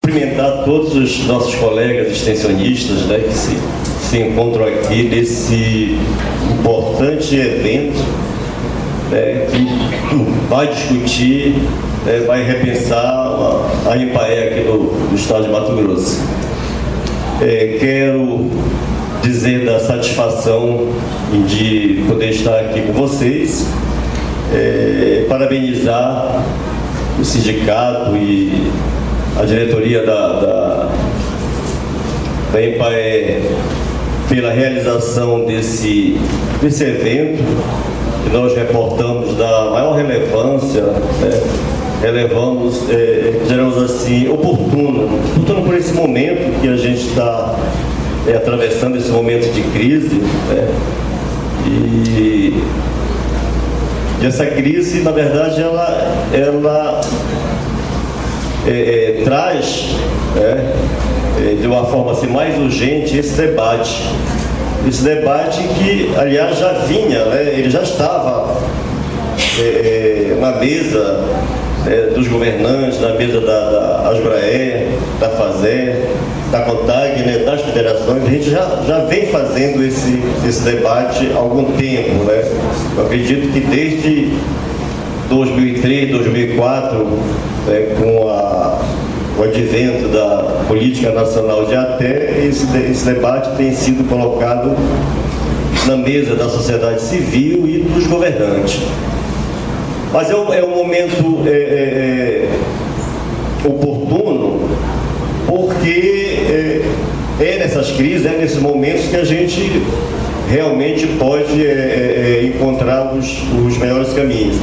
Cumprimentar todos os nossos colegas extensionistas, né, que se encontram aqui nesse importante evento, né, que vai discutir, vai repensar a EMPAE aqui no estado de Mato Grosso. Quero dizer da satisfação de poder estar aqui com vocês, parabenizar o sindicato e a diretoria da EMPAE pela realização desse evento, que nós reportamos da maior relevância, geramos assim, oportuno por esse momento que a gente está atravessando, esse momento de crise, e essa crise, na verdade, ela traz, de uma forma assim, mais urgente esse debate que, aliás, já vinha, ele já estava na mesa dos governantes, na mesa da ASBRAE, da FASER, da CONTAG, das federações. A gente já vem fazendo esse debate há algum tempo, Eu acredito que desde 2003, 2004, com o advento da política nacional de até, esse debate tem sido colocado na mesa da sociedade civil e dos governantes. Mas é um momento oportuno, porque nessas crises, nesses momentos que a gente realmente pode encontrar os melhores caminhos.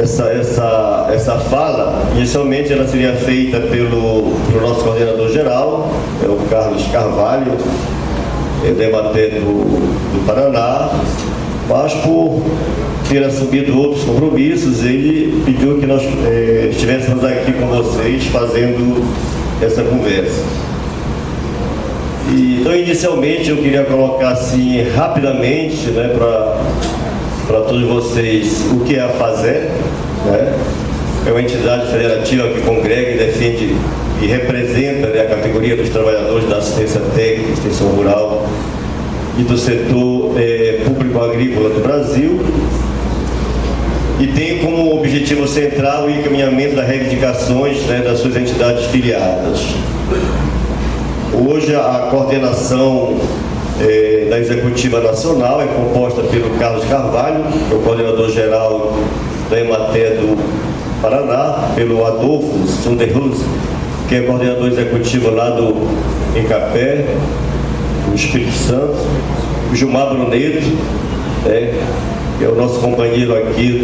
Essa fala, inicialmente, ela seria feita pelo nosso coordenador geral, o Carlos Carvalho, da EMATE do Paraná, mas por ter assumido outros compromissos, ele pediu que nós estivéssemos aqui com vocês fazendo essa conversa. Então, inicialmente, eu queria colocar assim, rapidamente, para todos vocês, o que é a FASER, É uma entidade federativa que congrega e defende e representa a categoria dos trabalhadores da assistência técnica, extensão rural e do setor público agrícola do Brasil, e tem como objetivo central o encaminhamento das reivindicações das suas entidades filiadas. Hoje a coordenação da Executiva Nacional é composta pelo Carlos Carvalho, que é o coordenador geral da EMATE do Paraná, pelo Adolfo Sunderhus, que é coordenador executivo lá do Incapé, do Espírito Santo, o Gilmar Bruneto, que é o nosso companheiro aqui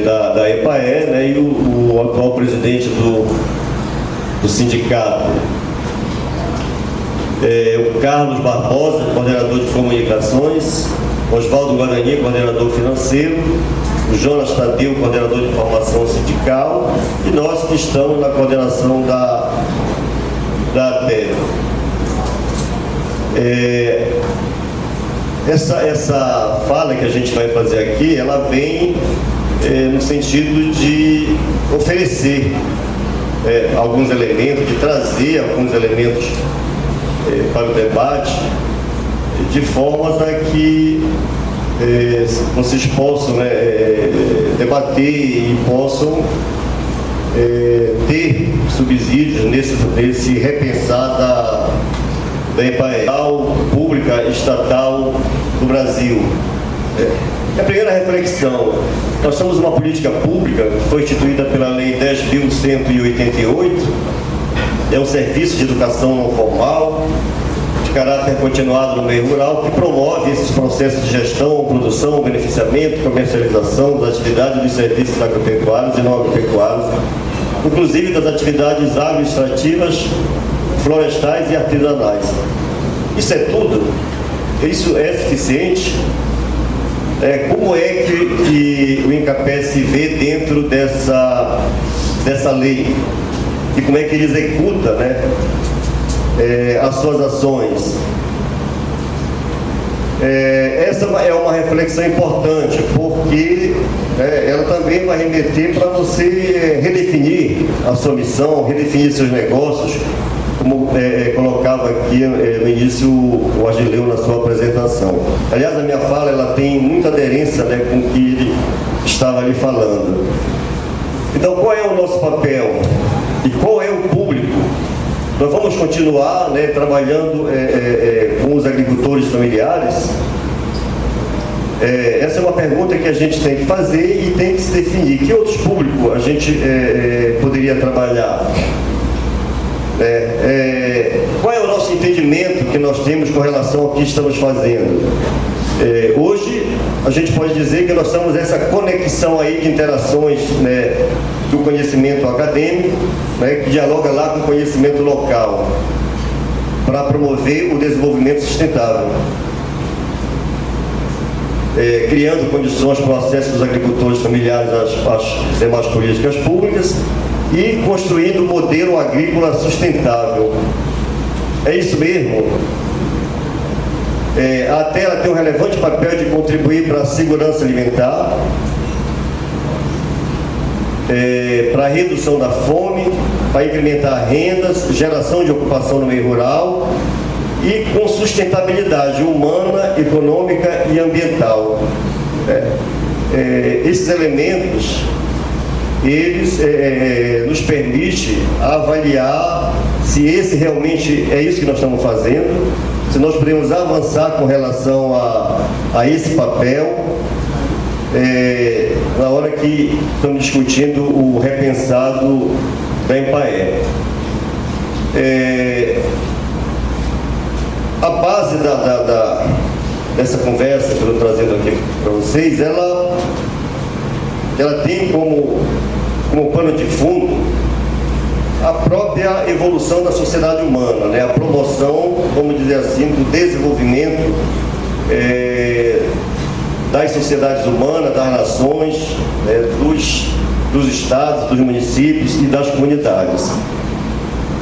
da EMPAE, e o atual presidente do sindicato, o Carlos Barbosa, coordenador de comunicações, Oswaldo Guarani, coordenador financeiro, o Jonas Tadeu, coordenador de formação sindical, e nós que estamos na coordenação da ATEV. Essa fala que a gente vai fazer aqui, ela vem no sentido de oferecer alguns elementos, de trazer alguns elementos para o debate, de formas a que vocês possam debater e possam ter subsídios nesse repensar da EMPAE, pública estatal do Brasil. A primeira reflexão: nós temos uma política pública que foi instituída pela Lei 10.188, é um serviço de educação não formal, de caráter continuado no meio rural, que promove esses processos de gestão, produção, beneficiamento, comercialização das atividades dos serviços agropecuários e não agropecuários, inclusive das atividades administrativas, florestais e artesanais. Isso é tudo? Isso é suficiente? Como é que o Incapé se vê dentro dessa lei? E como é que ele executa as suas ações? Essa é uma reflexão importante, porque ela também vai remeter para você redefinir a sua missão, redefinir seus negócios, como colocava aqui no início o Agileu na sua apresentação. Aliás, a minha fala ela tem muita aderência, né, com o que ele estava ali falando. Então, qual é o nosso papel? E qual é o público? Nós vamos continuar, né, trabalhando com os agricultores familiares? Essa é uma pergunta que a gente tem que fazer e tem que se definir. Que outros públicos a gente poderia trabalhar? Qual é o nosso entendimento que nós temos com relação ao que estamos fazendo? Hoje, a gente pode dizer que nós temos essa conexão aí de interações, né, do conhecimento acadêmico, né, que dialoga lá com o conhecimento local, para promover o desenvolvimento sustentável, criando condições para o acesso dos agricultores familiares às demais políticas públicas e construindo um modelo agrícola sustentável. É isso mesmo? A terra tem um relevante papel de contribuir para a segurança alimentar, para a redução da fome, para incrementar rendas, geração de ocupação no meio rural e com sustentabilidade humana, econômica e ambiental. Esses elementos, eles nos permitem avaliar se esse realmente é isso que nós estamos fazendo, se nós podemos avançar com relação a esse papel, na hora que estamos discutindo o repensado da EMPAER. A base dessa conversa que eu estou trazendo aqui para vocês, ela tem como pano de fundo a própria evolução da sociedade humana, né? A promoção, vamos dizer assim, do desenvolvimento das sociedades humanas, das nações, né, dos estados, dos municípios e das comunidades.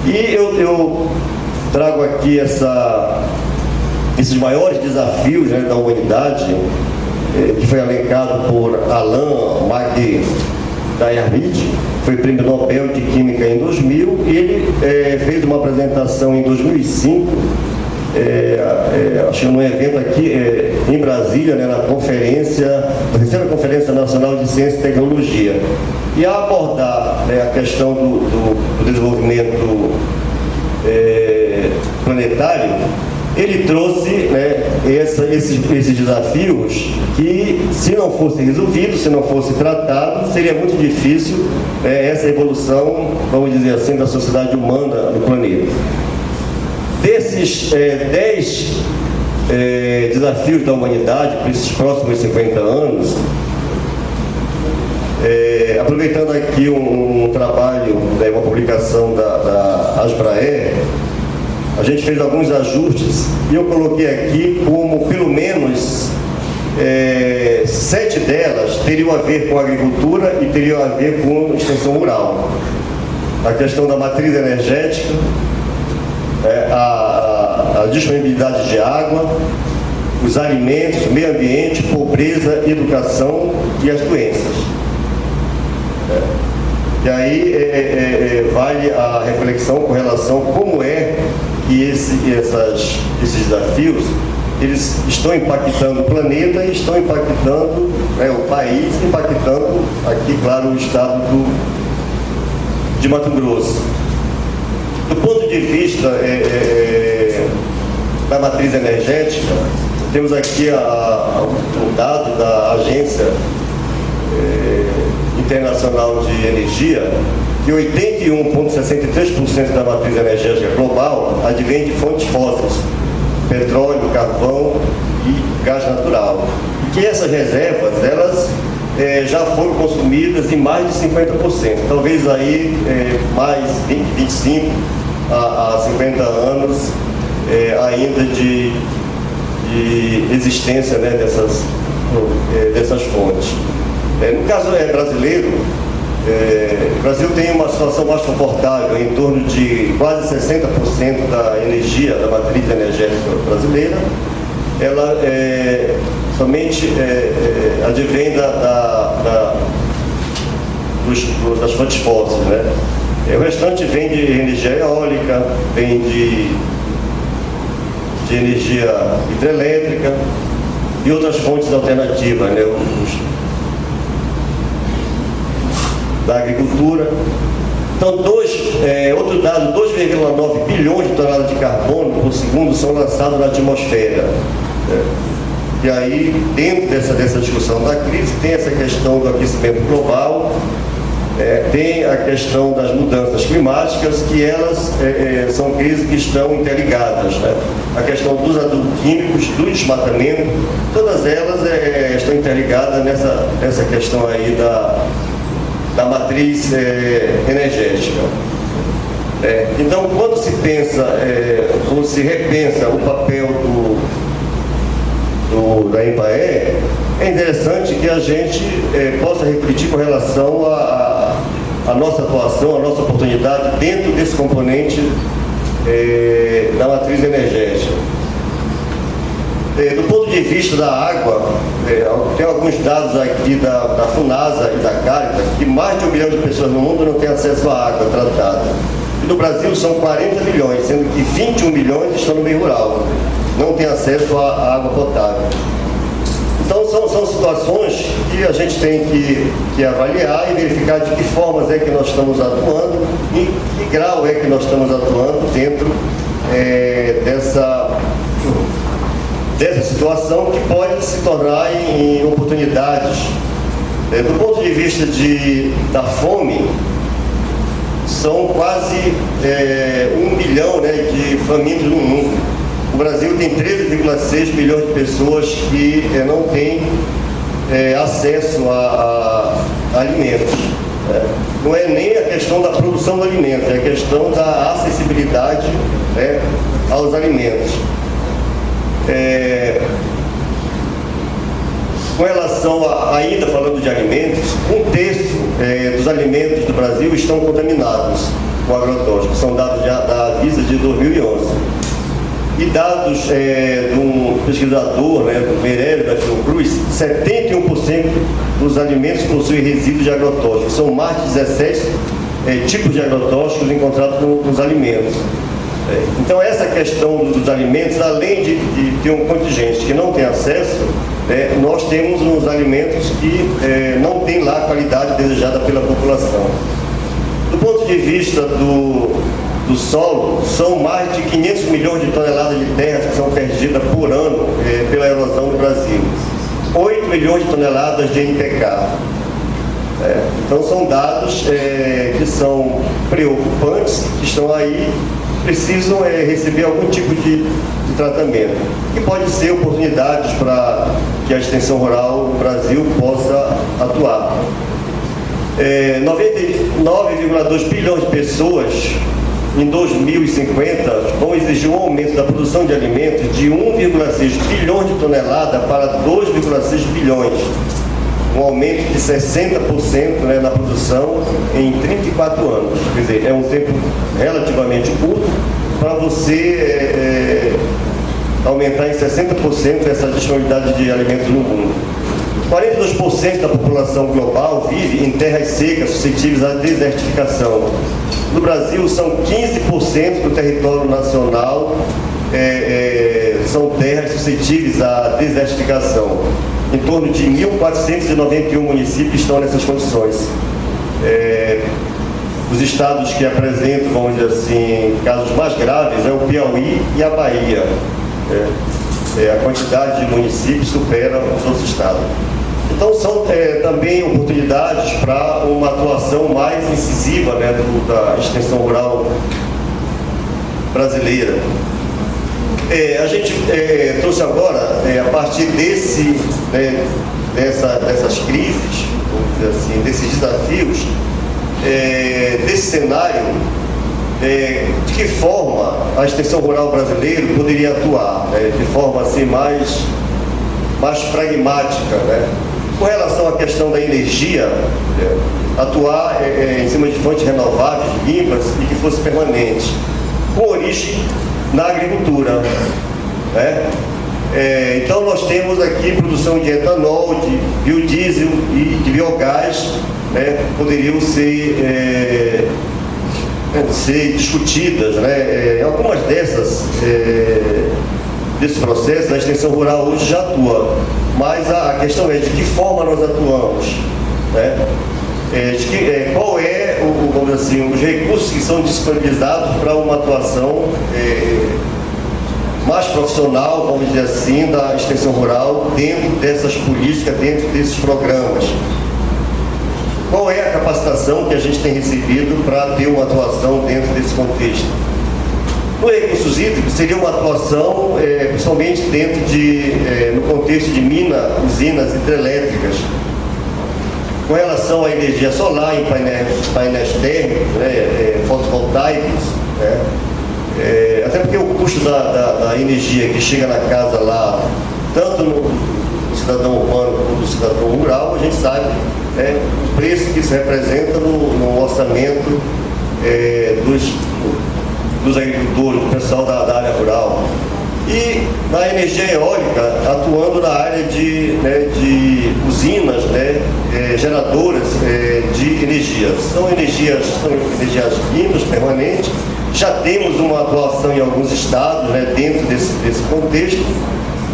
E eu trago aqui esses maiores desafios, né, da humanidade, que foi elencado por Alan McDiarmid, foi prêmio Nobel de Química em 2000, e ele fez uma apresentação em 2005, acho que num evento aqui em Brasília, né, na terceira Conferência Nacional de Ciência e Tecnologia. E a abordar, né, a questão do desenvolvimento planetário, ele trouxe, né, esses desafios que, se não fossem resolvidos, se não fossem tratados, seria muito difícil essa evolução, vamos dizer assim, da sociedade humana no planeta. Desses 10 desafios da humanidade para esses próximos 50 anos, aproveitando aqui um trabalho, uma publicação da Asbraer, a gente fez alguns ajustes e eu coloquei aqui como pelo menos 7 delas teriam a ver com agricultura e teriam a ver com extensão rural. A questão da matriz energética, a disponibilidade de água, os alimentos, o meio ambiente, pobreza, educação e as doenças. E aí vale a reflexão com relação a como é que esses desafios eles estão impactando o planeta e estão impactando o país, impactando aqui, claro, o estado de Mato Grosso. Do ponto de vista da matriz energética, temos aqui o dado da Agência Internacional de Energia, que 81,63% da matriz energética global advém de fontes fósseis, petróleo, carvão e gás natural. E que essas reservas, elas já foram consumidas em mais de 50%, talvez aí mais 20, 25 a 50 anos ainda de existência, né, dessas fontes. No caso brasileiro, o Brasil tem uma situação mais confortável, em torno de quase 60% da energia, da matriz energética brasileira, ela somente advém das fontes fósseis, né? O restante vem de energia eólica, vem de energia hidrelétrica e outras fontes alternativas, né? Da agricultura. Então, outro dado, 2,9 bilhões de toneladas de carbono por segundo são lançados na atmosfera. E aí, dentro dessa discussão da crise, tem essa questão do aquecimento global, tem a questão das mudanças climáticas, que elas são crises que estão interligadas, né? A questão dos adubos químicos, do desmatamento, todas elas estão interligadas nessa questão aí da matriz energética. Então, quando se pensa, quando se repensa o papel da EMPAE, é interessante que a gente possa refletir com relação à nossa atuação, à nossa oportunidade dentro desse componente da matriz energética. Do ponto de vista da água, tem alguns dados aqui da FUNASA e da Caritas, que mais de 1 bilhão de pessoas no mundo não têm acesso à água tratada. E no Brasil são 40 milhões, sendo que 21 milhões estão no meio rural, não têm acesso à água potável. Então são situações que a gente tem que avaliar e verificar de que formas é que nós estamos atuando e que grau é que nós estamos atuando dentro dessa situação que pode se tornar em oportunidades. Do ponto de vista da fome, são quase 1 bilhão, né, de famintos no mundo. O Brasil tem 13,6 milhões de pessoas que não têm acesso a alimentos. Não é nem a questão da produção do alimento, é a questão da acessibilidade, né, aos alimentos. Com relação ainda falando de alimentos, 1/3 dos alimentos do Brasil estão contaminados com agrotóxicos, são dados da Anvisa de 2011. E dados de um pesquisador, né, do Meirelles, da Fiocruz, 71% dos alimentos possuem resíduos de agrotóxicos. São mais de 17 tipos de agrotóxicos encontrados nos alimentos. Então, essa questão dos alimentos, além de ter um contingente que não tem acesso, nós temos uns alimentos que não têm lá a qualidade desejada pela população. Do ponto de vista do solo, são mais de 500 milhões de toneladas de terras que são perdidas por ano pela erosão no Brasil. 8 milhões de toneladas de NPK. Então, são dados que são preocupantes, que estão aí, precisam receber algum tipo de tratamento. E pode ser oportunidades para que a extensão rural no Brasil possa atuar. 99,2 bilhões de pessoas em 2050 vão exigir um aumento da produção de alimentos de 1,6 bilhões de toneladas para 2,6 bilhões. Um aumento de 60%, né, na produção em 34 anos. Quer dizer, é um tempo relativamente curto para você aumentar em 60% essa disponibilidade de alimentos no mundo. 42% da população global vive em terras secas suscetíveis à desertificação. No Brasil, são 15% do território nacional são terras suscetíveis à desertificação. Em torno de 1.491 municípios estão nessas condições. Os estados que apresentam, vamos dizer assim, casos mais graves é o Piauí e a Bahia. A quantidade de municípios supera os outros estados. Então, são também oportunidades para uma atuação mais incisiva, né, da extensão rural brasileira. A gente trouxe agora, a partir dessas crises, vamos dizer assim, desses desafios, desse cenário, de que forma a extensão rural brasileira poderia atuar, de forma assim mais pragmática, né? Com relação à questão da energia, atuar em cima de fontes renováveis, limpas e que fosse permanente, com origem na agricultura, né? Então nós temos aqui produção de etanol, de biodiesel e de biogás, né, que poderiam ser discutidas, né? Algumas desse processo, a extensão rural hoje já atua, mas a questão é de que forma nós atuamos, né? Qual é, vamos dizer assim, os recursos que são disponibilizados para uma atuação mais profissional, vamos dizer assim, da extensão rural dentro dessas políticas, dentro desses programas. Qual é a capacitação que a gente tem recebido para ter uma atuação dentro desse contexto? No recursos hídricos seria uma atuação principalmente dentro no contexto de usinas hidrelétricas, com relação à energia solar em painéis térmicos, né, fotovoltaicos, né, até porque o custo da energia que chega na casa lá, tanto no cidadão urbano quanto no cidadão rural, a gente sabe o preço que isso representa no orçamento dos agricultores, do pessoal da área rural. E na energia eólica, atuando na área de usinas, né, geradoras de energia. São energias limpas, permanentes. Já temos uma atuação em alguns estados, né, dentro desse contexto,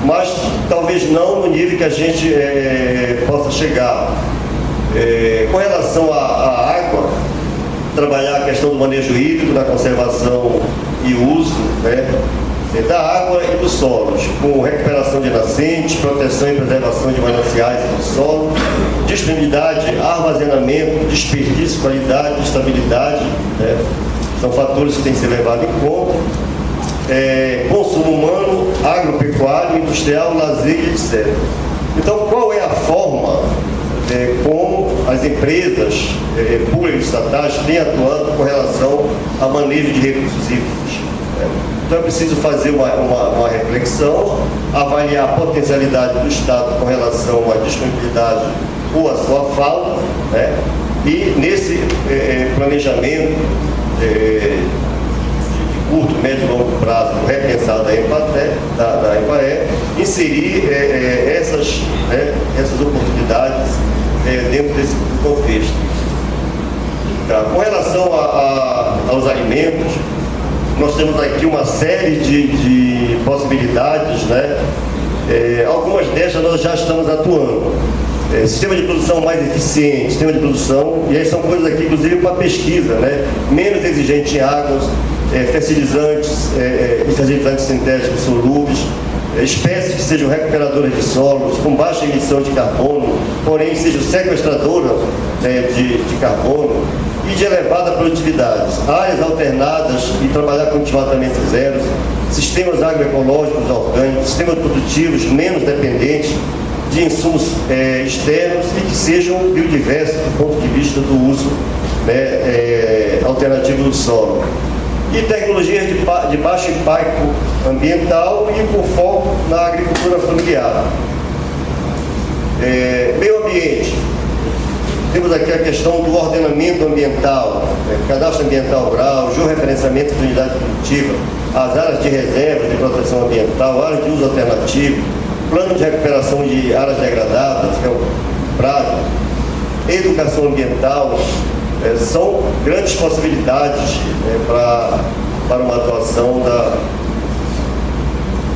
mas talvez não no nível que a gente possa chegar. Com relação à água, trabalhar a questão do manejo hídrico, da conservação e uso, né, da água e dos solos, com recuperação de nascentes, proteção e preservação de mananciais do solo, disponibilidade, armazenamento, desperdício, qualidade, estabilidade, né, são fatores que têm que ser levados em conta. Consumo humano, agropecuário, industrial, lazer, etc. Então, qual é a forma como as empresas públicas e estatais têm atuado com relação a manejo de recursos hídricos? Então é preciso fazer uma reflexão, avaliar a potencialidade do Estado com relação à disponibilidade ou à sua falta, né? E nesse planejamento de curto, médio e longo prazo, repensado da EMPAE, inserir essas oportunidades dentro desse contexto. Tá? Com relação aos alimentos, nós temos aqui uma série de possibilidades, né? Algumas dessas nós já estamos atuando. Sistema de produção mais eficiente, sistema de produção, e aí são coisas aqui, inclusive, para pesquisa, né? Menos exigente em águas, fertilizantes sintéticos solúveis, espécies que sejam recuperadoras de solos, com baixa emissão de carbono, porém sejam sequestradoras de carbono e de elevada produtividade, áreas alternadas e trabalhar com desmatamento zero, sistemas agroecológicos orgânicos, sistemas produtivos menos dependentes de insumos externos e que sejam biodiversos do ponto de vista do uso alternativo do solo. E tecnologias de baixo impacto ambiental e com foco na agricultura familiar. Meio ambiente. Temos aqui a questão do ordenamento ambiental, cadastro ambiental rural, georreferenciamento de unidade produtiva, as áreas de reserva de proteção ambiental, áreas de uso alternativo, plano de recuperação de áreas degradadas, que é o PRAD, educação ambiental, são grandes possibilidades para uma atuação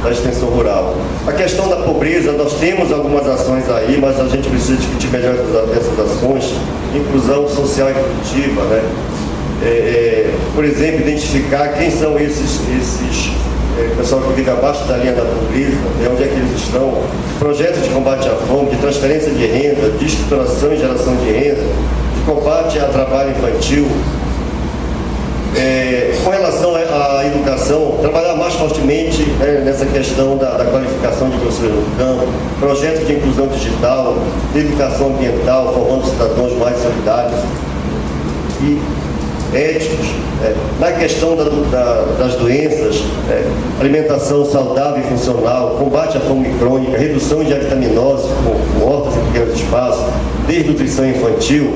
da extensão rural. A questão da pobreza, nós temos algumas ações aí, mas a gente precisa discutir melhor essas ações. Inclusão social e produtiva, né? Por exemplo, identificar quem são esses pessoal que vive abaixo da linha da pobreza, onde é que eles estão, projetos de combate à fome, de transferência de renda, de estruturação e geração de renda, de combate ao trabalho infantil. Com relação à educação, trabalhar mais fortemente nessa questão da qualificação de professores no campo, projetos de inclusão digital, de educação ambiental, formando cidadãos mais solidários e éticos. Na questão das doenças, alimentação saudável e funcional, combate à fome crônica, redução de avitaminose com hortas em pequenos espaços, desnutrição infantil.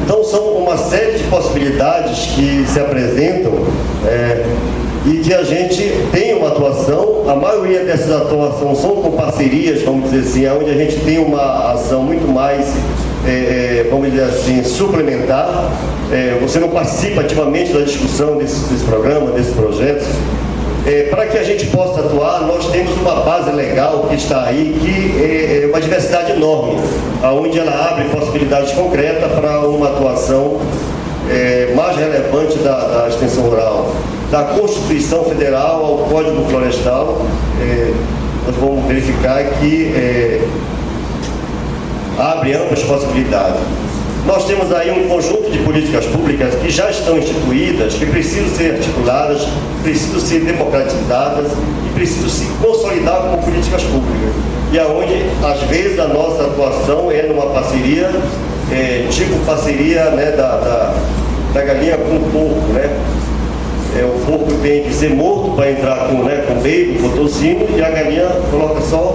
Então são uma série de possibilidades que se apresentam e que a gente tem uma atuação. A maioria dessas atuações são com parcerias, vamos dizer assim, onde a gente tem uma ação muito mais, vamos dizer assim, suplementar. Você não participa ativamente da discussão desse programa, desses projetos. Para que a gente possa atuar, nós temos uma base legal que está aí, que é uma diversidade enorme, onde ela abre possibilidades concretas para uma atuação mais relevante da extensão rural. Da Constituição Federal ao Código Florestal, nós vamos verificar que abre amplas possibilidades. Nós temos aí um conjunto de políticas públicas que já estão instituídas, que precisam ser articuladas, precisam ser democratizadas e precisam se consolidar como políticas públicas. E aonde, às vezes, a nossa atuação é numa parceria, tipo parceria, né, da galinha com o porco, né? O porco tem que ser morto para entrar com bacon, com tocino, e a galinha coloca só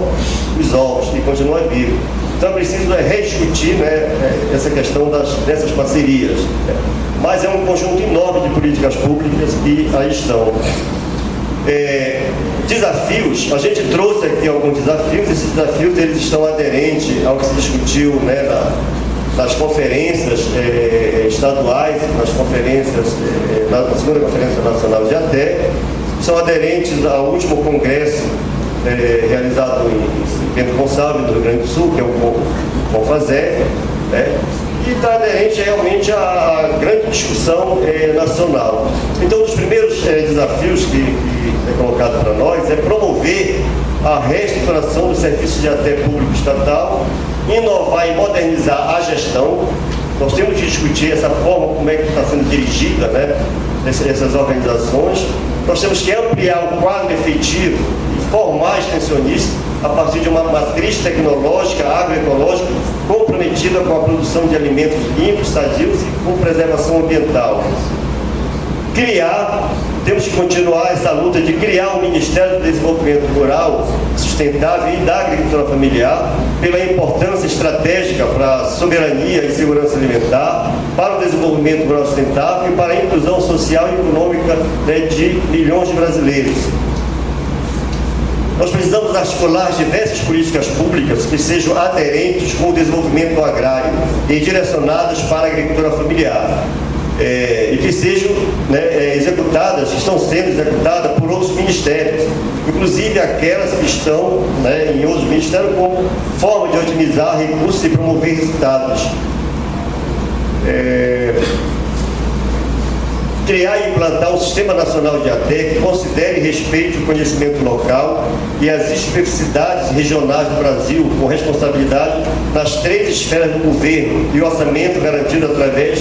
os ovos e continua vivo. Então é preciso rediscutir, né, essa questão dessas parcerias. Mas é um conjunto enorme de políticas públicas que aí estão. Desafios, a gente trouxe aqui alguns desafios. Esses desafios eles estão aderentes ao que se discutiu, né, nas conferências estaduais, nas conferências, na segunda Conferência Nacional de ATE, são aderentes ao último congresso realizado em Bento Gonçalves, no Rio Grande do Sul, que é o CONFASEC, né? E está aderente realmente à grande discussão nacional. Então, um dos primeiros desafios que é colocado para nós é promover a reestruturação do serviço de ATE público estatal, inovar e modernizar a gestão. Nós temos que discutir essa forma, como é que está sendo dirigida, né, essas organizações. Nós temos que ampliar o quadro efetivo e formar extensionistas a partir de uma matriz tecnológica, agroecológica, comprometida com a produção de alimentos limpos, sadios e com preservação ambiental. Temos que continuar essa luta de criar um Ministério do Desenvolvimento Rural Sustentável e da Agricultura Familiar, pela importância estratégica para a soberania e segurança alimentar, para o desenvolvimento rural sustentável e para a inclusão social e econômica, né, de milhões de brasileiros. Nós precisamos articular diversas políticas públicas que sejam aderentes com o desenvolvimento agrário e direcionadas para a agricultura familiar. E que sejam, né, executadas, que estão sendo executadas por outros ministérios, inclusive aquelas que estão, né, em outros ministérios, como forma de otimizar recursos e promover resultados. Criar e implantar um sistema nacional de ATE que considere e respeite o conhecimento local e as especificidades regionais do Brasil, com responsabilidade nas 3 esferas do governo e orçamento garantido através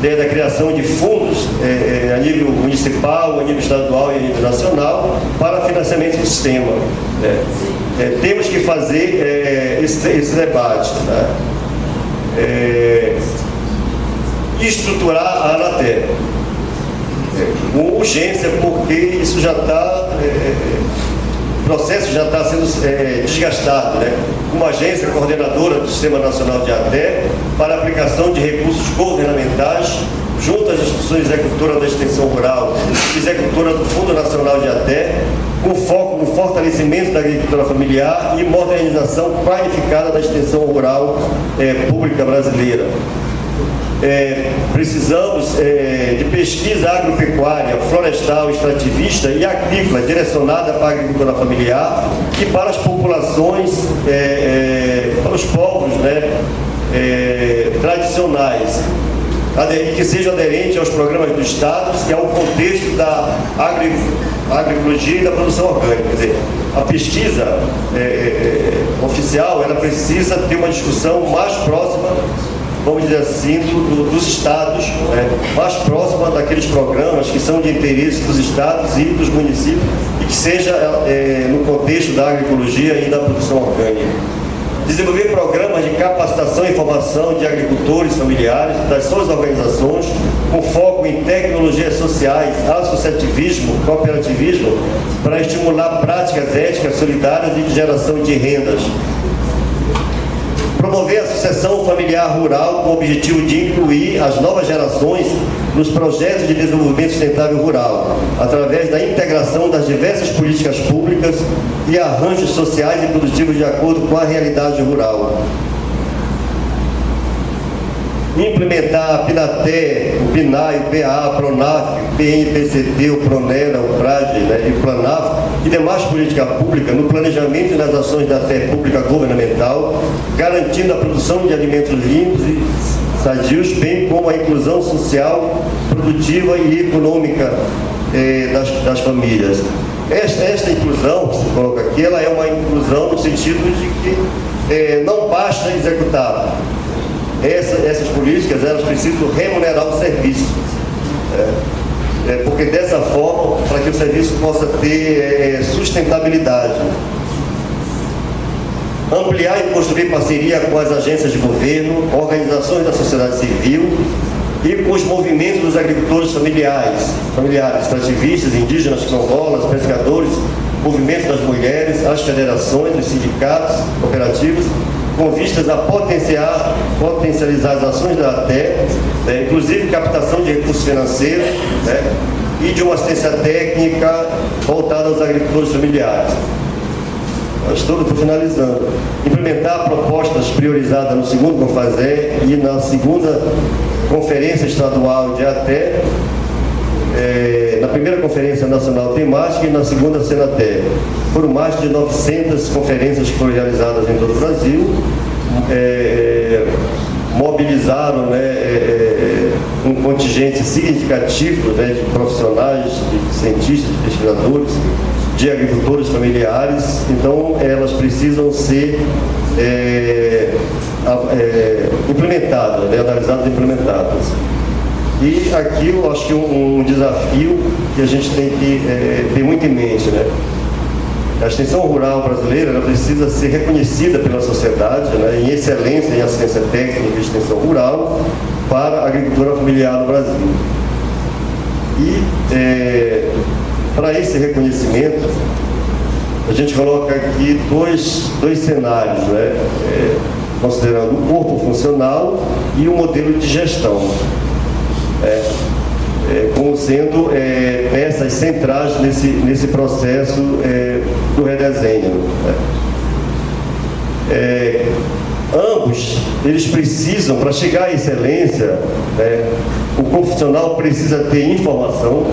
da criação de fundos a nível municipal, a nível estadual e a nível nacional para financiamento do sistema. Temos que fazer esse debate, né? Estruturar a ANATE com urgência, porque isso já está, o processo já está sendo desgastado, né? Uma agência coordenadora do Sistema Nacional de ATE para aplicação de recursos governamentais junto às instituições executoras da extensão rural, executora do Fundo Nacional de ATE, com foco no fortalecimento da agricultura familiar e modernização qualificada da extensão rural pública brasileira. Precisamos de pesquisa agropecuária, florestal, extrativista e agrícola direcionada para a agricultura familiar e para as populações, para os povos, né, tradicionais, que seja aderente aos programas do Estado, que é o contexto da agroecologia e da produção orgânica. Quer dizer, a pesquisa oficial, ela precisa ter uma discussão mais próxima, vamos dizer assim, dos estados, né, mais próxima daqueles programas que são de interesse dos estados e dos municípios e que seja no contexto da agroecologia e da produção orgânica. Desenvolver programas de capacitação e formação de agricultores familiares das suas organizações, com foco em tecnologias sociais, associativismo, cooperativismo, para estimular práticas éticas solidárias e de geração de rendas. Promover a sucessão familiar rural com o objetivo de incluir as novas gerações nos projetos de desenvolvimento sustentável rural, através da integração das diversas políticas públicas e arranjos sociais e produtivos de acordo com a realidade rural. Implementar a PINATE, o PINAE, o PA, a PRONAF, o PNPCT, o PRONERA, o PRAD, e o PLANAF e demais políticas públicas no planejamento e nas ações da TE pública governamental, garantindo a produção de alimentos limpos e sadios, bem como a inclusão social, produtiva e econômica das famílias. Esta inclusão que se coloca aqui, ela é uma inclusão no sentido de que não basta executar. Essas políticas, elas precisam remunerar o serviço, porque dessa forma, para que o serviço possa ter sustentabilidade. Ampliar e construir parceria com as agências de governo, organizações da sociedade civil e com os movimentos dos agricultores familiares, extrativistas, indígenas, quilombolas, pescadores, movimentos das mulheres, as federações, os sindicatos, cooperativas, com vistas a potencializar as ações da ATE, inclusive captação de recursos financeiros, e de uma assistência técnica voltada aos agricultores familiares. Estou finalizando. Implementar propostas priorizadas no segundo Confasé e na segunda Conferência Estadual de ATE, na primeira Conferência Nacional Temática e na segunda Senaté. Foram mais de 900 conferências que foram realizadas em todo o Brasil, mobilizaram um contingente significativo de profissionais, de cientistas, de pesquisadores, de agricultores familiares. Então, elas precisam ser implementadas, analisadas e implementadas. E aqui eu acho que um desafio que a gente tem que ter muito em mente, A extensão rural brasileira, ela precisa ser reconhecida pela sociedade, em excelência em assistência técnica e extensão rural para a agricultura familiar no Brasil. E para esse reconhecimento, a gente coloca aqui dois cenários, considerando o corpo funcional e o modelo de gestão. Como sendo peças centrais nesse processo do redesenho. Ambos, eles precisam, para chegar à excelência, o profissional precisa ter informação,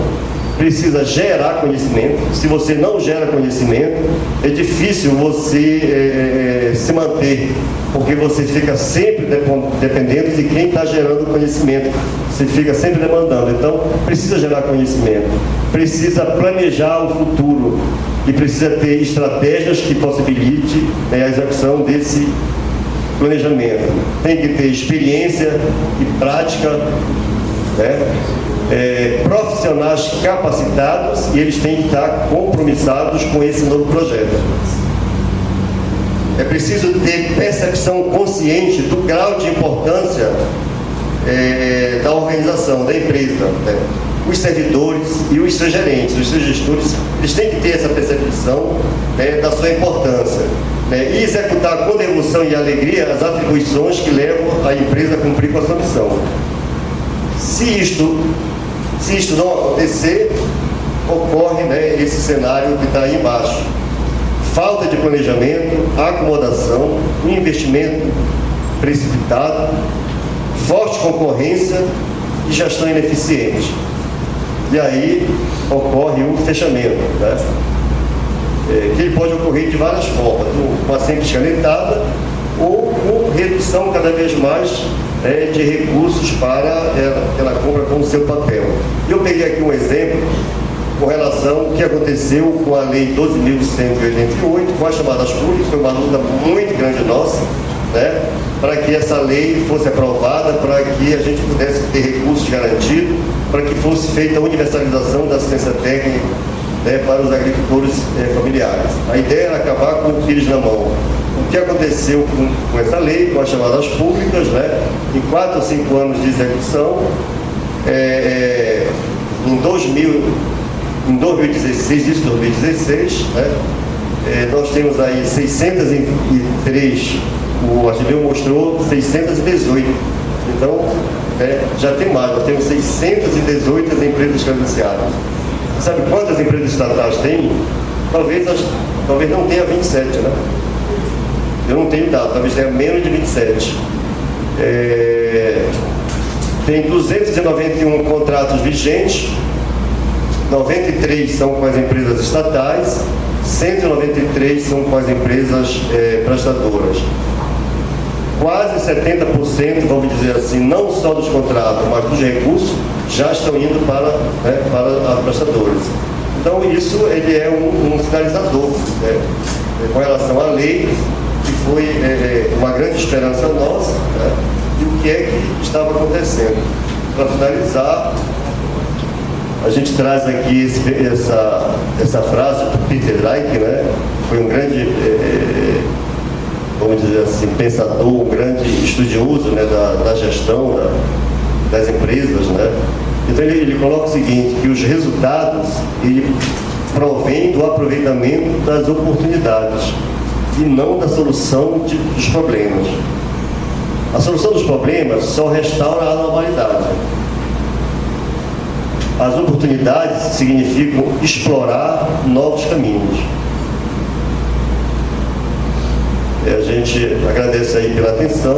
precisa gerar conhecimento. Se você não gera conhecimento, é difícil você se manter, porque você fica sempre dependendo de quem está gerando conhecimento. Você fica sempre demandando. Então, precisa gerar conhecimento, precisa planejar o futuro e precisa ter estratégias que possibilitem a execução desse planejamento. Tem que ter experiência e prática, profissionais capacitados, e eles têm que estar compromissados com esse novo projeto. É preciso ter percepção consciente do grau de importância da organização, da empresa. Os servidores e os seus gerentes, os seus gestores, eles têm que ter essa percepção da sua importância, e executar com devoção e alegria as atribuições que levam a empresa a cumprir com a sua missão. Se isto não acontecer, ocorre esse cenário que está aí embaixo. Falta de planejamento, acomodação, um investimento precipitado, forte concorrência e gestão ineficiente. E aí ocorre um fechamento, que ele pode ocorrer de várias formas, com a simples canetada ou com redução cada vez mais de recursos para ela compra com o seu papel. Eu peguei aqui um exemplo com relação ao que aconteceu com a Lei 12.188, com as chamadas públicas. Foi uma luta muito grande nossa, para que essa lei fosse aprovada, para que a gente pudesse ter recursos garantidos, para que fosse feita a universalização da assistência técnica para os agricultores familiares. A ideia era acabar com o pires na mão. O que aconteceu com essa lei, com as chamadas públicas, em 4 ou 5 anos de execução, em 2016, nós temos aí 603 o Argileu mostrou 618. Então, já tem mais, nós temos 618 empresas credenciadas. Sabe quantas empresas estatais tem? Talvez não tenha 27, né? Eu não tenho dado, talvez tenha menos de 27. Tem 291 contratos vigentes, 93 são com as empresas estatais, 193 são com as empresas prestadoras. Quase 70%, vamos dizer assim, não só dos contratos, mas dos recursos, já estão indo para as prestadoras. Então, isso ele é um sinalizador, né, com relação à lei, que foi uma grande esperança nossa, né, e o que é que estava acontecendo. Para finalizar, a gente traz aqui essa frase do Peter Reich, né, foi um grande, vamos dizer assim, pensador, um grande estudioso, né, da gestão das empresas, né. Então ele coloca o seguinte, que os resultados ele provém do aproveitamento das oportunidades e não da solução dos problemas. A solução dos problemas só restaura a normalidade. As oportunidades significam explorar novos caminhos. A gente agradece aí pela atenção.